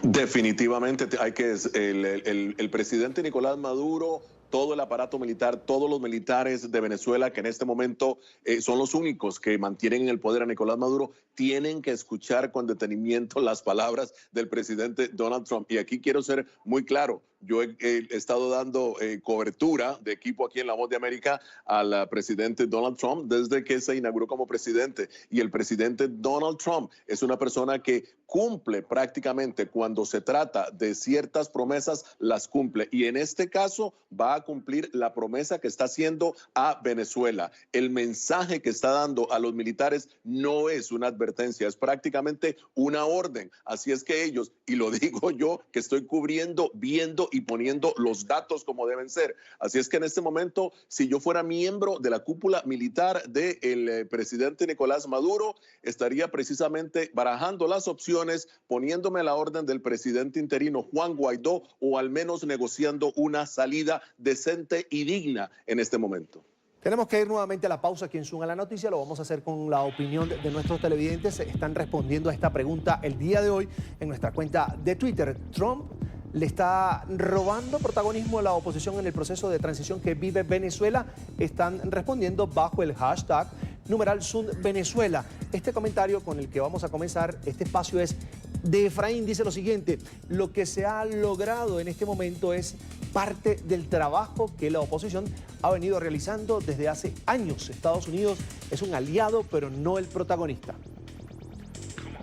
Definitivamente hay que el presidente Nicolás Maduro, todo el aparato militar, todos los militares de Venezuela que en este momento son los únicos que mantienen en el poder a Nicolás Maduro, tienen que escuchar con detenimiento las palabras del presidente Donald Trump. Y aquí quiero ser muy claro. Yo he estado dando cobertura de equipo aquí en La Voz de América al presidente Donald Trump desde que se inauguró como presidente. Y el presidente Donald Trump es una persona que cumple prácticamente cuando se trata de ciertas promesas, las cumple. Y en este caso va a cumplir la promesa que está haciendo a Venezuela. El mensaje que está dando a los militares no es una advertencia, es prácticamente una orden. Así es que ellos, y lo digo yo, que estoy cubriendo, viendo y poniendo los datos como deben ser. Así es que en este momento, si yo fuera miembro de la cúpula militar del presidente Nicolás Maduro, estaría precisamente barajando las opciones, poniéndome a la orden del presidente interino Juan Guaidó, o al menos negociando una salida decente y digna en este momento. Tenemos que ir nuevamente a la pausa aquí en Zoom a la Noticia. Lo vamos a hacer con la opinión de nuestros televidentes. Están respondiendo a esta pregunta el día de hoy en nuestra cuenta de Twitter. Trump le está robando protagonismo a la oposición en el proceso de transición que vive Venezuela. Están respondiendo bajo el hashtag #SunVenezuela. Este comentario con el que vamos a comenzar este espacio es de Efraín. Dice lo siguiente: lo que se ha logrado en este momento es parte del trabajo que la oposición ha venido realizando desde hace años. Estados Unidos es un aliado, pero no el protagonista.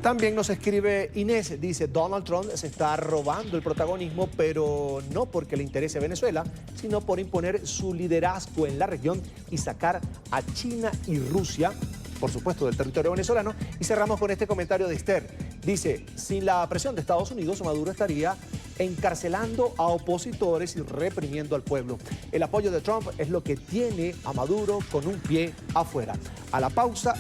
También nos escribe Inés, dice: Donald Trump se está robando el protagonismo, pero no porque le interese Venezuela, sino por imponer su liderazgo en la región y sacar a China y Rusia, por supuesto, del territorio venezolano. Y cerramos con este comentario de Esther. Dice: sin la presión de Estados Unidos, Maduro estaría encarcelando a opositores y reprimiendo al pueblo. El apoyo de Trump es lo que tiene a Maduro con un pie afuera. A la pausa.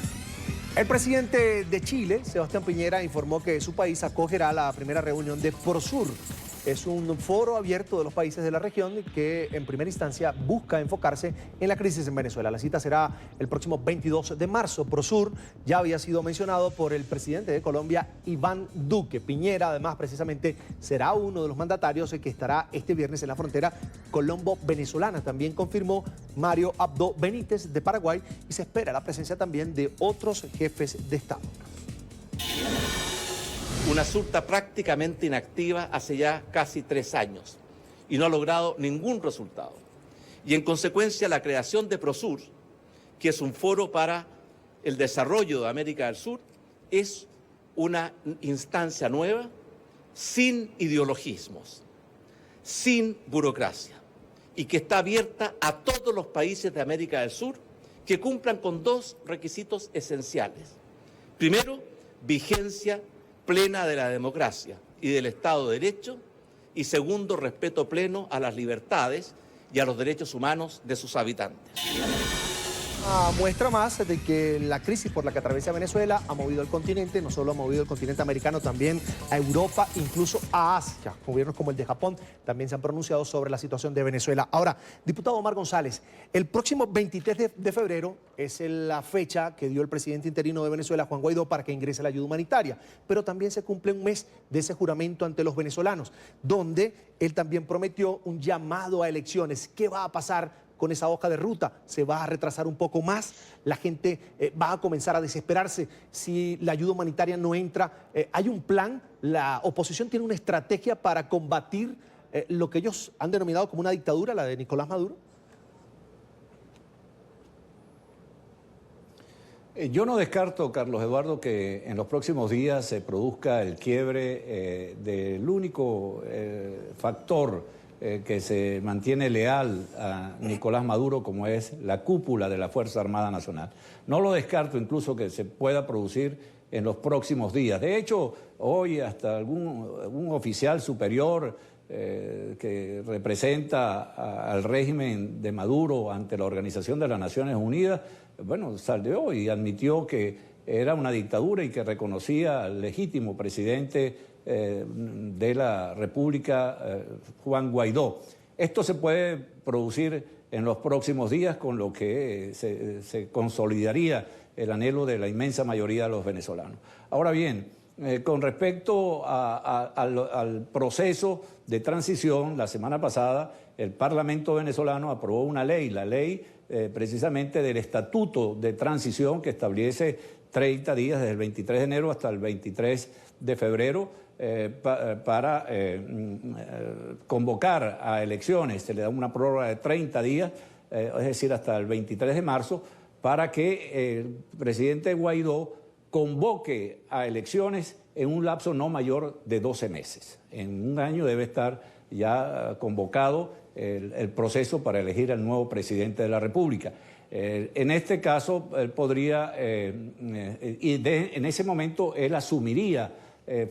El presidente de Chile, Sebastián Piñera, informó que su país acogerá la primera reunión de Prosur. Es un foro abierto de los países de la región que en primera instancia busca enfocarse en la crisis en Venezuela. La cita será el próximo 22 de marzo. Prosur ya había sido mencionado por el presidente de Colombia, Iván Duque. Piñera, además, precisamente será uno de los mandatarios que estará este viernes en la frontera colombo-venezolana. También confirmó Mario Abdo Benítez de Paraguay y se espera la presencia también de otros jefes de Estado. UNASUR está prácticamente inactiva hace ya casi 3 años y no ha logrado ningún resultado. Y en consecuencia la creación de Prosur, que es un foro para el desarrollo de América del Sur, es una instancia nueva, sin ideologismos, sin burocracia, y que está abierta a todos los países de América del Sur que cumplan con 2 requisitos esenciales. Primero, vigencia plena de la democracia y del Estado de Derecho, y segundo, respeto pleno a las libertades y a los derechos humanos de sus habitantes. Muestra más de que la crisis por la que atraviesa Venezuela ha movido el continente, no solo ha movido el continente americano, también a Europa, incluso a Asia. Gobiernos como el de Japón también se han pronunciado sobre la situación de Venezuela. Ahora, diputado Omar González, el próximo 23 de febrero es la fecha que dio el presidente interino de Venezuela, Juan Guaidó, para que ingrese la ayuda humanitaria. Pero también se cumple un mes de ese juramento ante los venezolanos, donde él también prometió un llamado a elecciones. ¿Qué va a pasar con esa hoja de ruta? ¿Se va a retrasar un poco más? ¿La gente va a comenzar a desesperarse si la ayuda humanitaria no entra? ¿Hay un plan? ¿La oposición tiene una estrategia para combatir lo que ellos han denominado como una dictadura, la de Nicolás Maduro? Yo no descarto, Carlos Eduardo, que en los próximos días se produzca el quiebre del único factor que se mantiene leal a Nicolás Maduro, como es la cúpula de la Fuerza Armada Nacional. No lo descarto incluso que se pueda producir en los próximos días. De hecho, hoy hasta algún oficial superior que representa al régimen de Maduro ante la Organización de las Naciones Unidas, bueno, salió y admitió que era una dictadura y que reconocía al legítimo presidente de la República, Juan Guaidó. Esto se puede producir en los próximos días, con lo que se consolidaría el anhelo de la inmensa mayoría de los venezolanos. Ahora bien, Con respecto al proceso de transición, la semana pasada el Parlamento venezolano aprobó una ley, la ley precisamente del Estatuto de Transición, que establece 30 días desde el 23 de enero hasta el 23 de febrero para convocar a elecciones. Se le da una prórroga de 30 días, es decir, hasta el 23 de marzo, para que el presidente Guaidó convoque a elecciones en un lapso no mayor de 12 meses. En un año debe estar ya convocado el proceso para elegir al nuevo presidente de la República. En este caso, él podría, en ese momento, él asumiría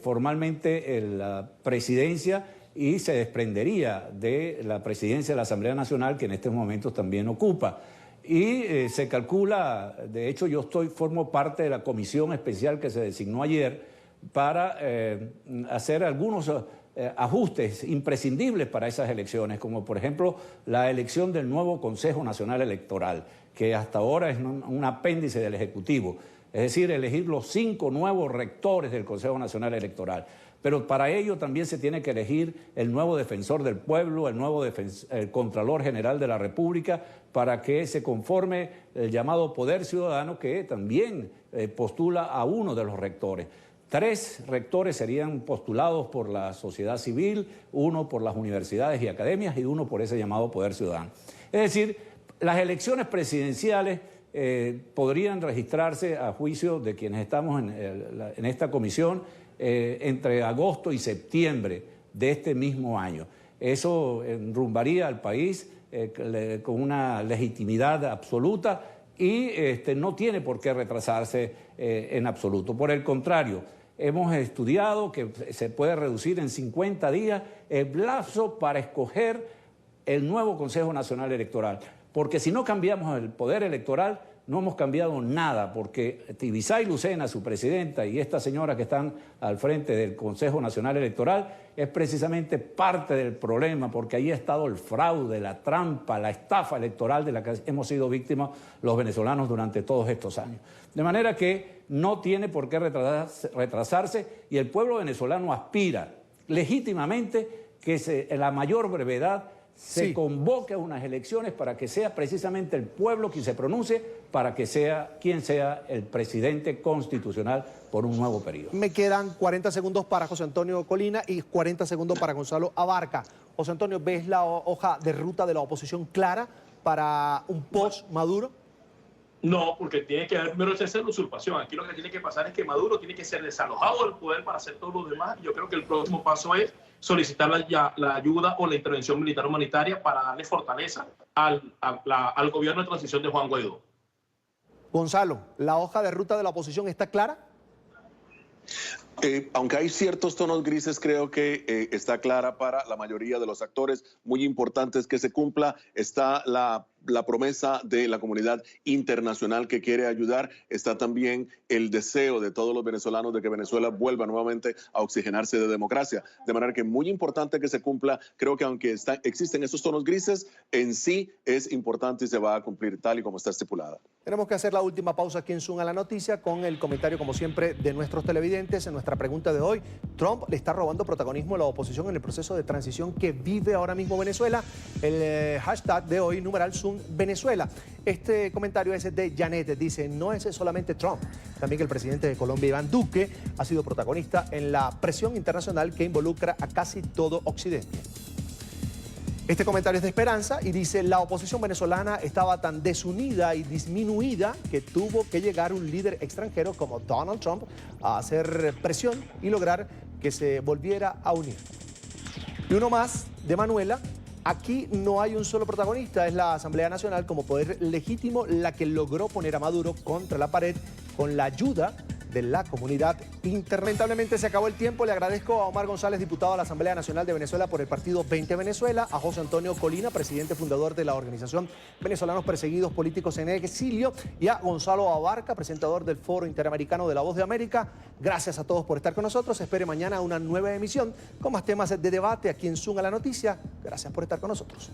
formalmente la presidencia y se desprendería de la presidencia de la Asamblea Nacional, que en estos momentos también ocupa. Y se calcula, de hecho yo formo parte de la comisión especial que se designó ayer para hacer algunos ajustes imprescindibles para esas elecciones, como por ejemplo la elección del nuevo Consejo Nacional Electoral, que hasta ahora es un apéndice del Ejecutivo, es decir, elegir los 5 nuevos rectores del Consejo Nacional Electoral. Pero para ello también se tiene que elegir el nuevo defensor del pueblo, el nuevo el Contralor General de la República, para que se conforme el llamado Poder Ciudadano, que también postula a uno de los rectores. 3 rectores serían postulados por la sociedad civil, 1 por las universidades y academias y 1 por ese llamado Poder Ciudadano. Es decir, las elecciones presidenciales podrían registrarse, a juicio de quienes estamos en esta comisión, entre agosto y septiembre de este mismo año. Eso enrumbaría al país con una legitimidad absoluta y no tiene por qué retrasarse en absoluto. Por el contrario, hemos estudiado que se puede reducir en 50 días el lapso para escoger el nuevo Consejo Nacional Electoral. Porque si no cambiamos el poder electoral, no hemos cambiado nada, porque Tibisay Lucena, su presidenta, y esta señora que están al frente del Consejo Nacional Electoral, es precisamente parte del problema, porque ahí ha estado el fraude, la trampa, la estafa electoral de la que hemos sido víctimas los venezolanos durante todos estos años. De manera que no tiene por qué retrasarse y el pueblo venezolano aspira legítimamente que en la mayor brevedad se convoque a unas elecciones para que sea precisamente el pueblo quien se pronuncie para que sea quien sea el presidente constitucional por un nuevo periodo. Me quedan 40 segundos para José Antonio Colina y 40 segundos para Gonzalo Abarca. José Antonio, ¿ves la hoja de ruta de la oposición clara para un post-Maduro? No, porque tiene que haber primero esa usurpación. Aquí lo que tiene que pasar es que Maduro tiene que ser desalojado del poder para hacer todo lo demás. Yo creo que el próximo paso es solicitar la ayuda o la intervención militar humanitaria para darle fortaleza al gobierno de transición de Juan Guaidó. Gonzalo, ¿la hoja de ruta de la oposición está clara? Aunque hay ciertos tonos grises, creo que está clara para la mayoría de los actores. Muy importante es que se cumpla. Está la promesa de la comunidad internacional que quiere ayudar. Está también el deseo de todos los venezolanos de que Venezuela vuelva nuevamente a oxigenarse de democracia. De manera que muy importante que se cumpla. Creo que aunque existen esos tonos grises, en sí es importante y se va a cumplir tal y como está estipulada. Tenemos que hacer la última pausa aquí en Zoom a la noticia con el comentario, como siempre, de nuestros televidentes. En nuestra pregunta de hoy, Trump le está robando protagonismo a la oposición en el proceso de transición que vive ahora mismo Venezuela. El hashtag de hoy, numeral Zoom Venezuela. Este comentario es de Janet, dice, no es solamente Trump, también el presidente de Colombia, Iván Duque, ha sido protagonista en la presión internacional que involucra a casi todo Occidente. Este comentario es de Esperanza y dice, la oposición venezolana estaba tan desunida y disminuida que tuvo que llegar un líder extranjero como Donald Trump a hacer presión y lograr que se volviera a unir. Y uno más, de Manuela. Aquí no hay un solo protagonista, es la Asamblea Nacional como poder legítimo la que logró poner a Maduro contra la pared con la ayuda de la comunidad internacional. Lamentablemente se acabó el tiempo. Le agradezco a Omar González, diputado a la Asamblea Nacional de Venezuela por el partido 20 Venezuela, a José Antonio Colina, presidente fundador de la organización Venezolanos Perseguidos Políticos en Exilio, y a Gonzalo Abarca, presentador del Foro Interamericano de la Voz de América. Gracias a todos por estar con nosotros. Espere mañana una nueva emisión con más temas de debate aquí en Zoom a la Noticia. Gracias por estar con nosotros.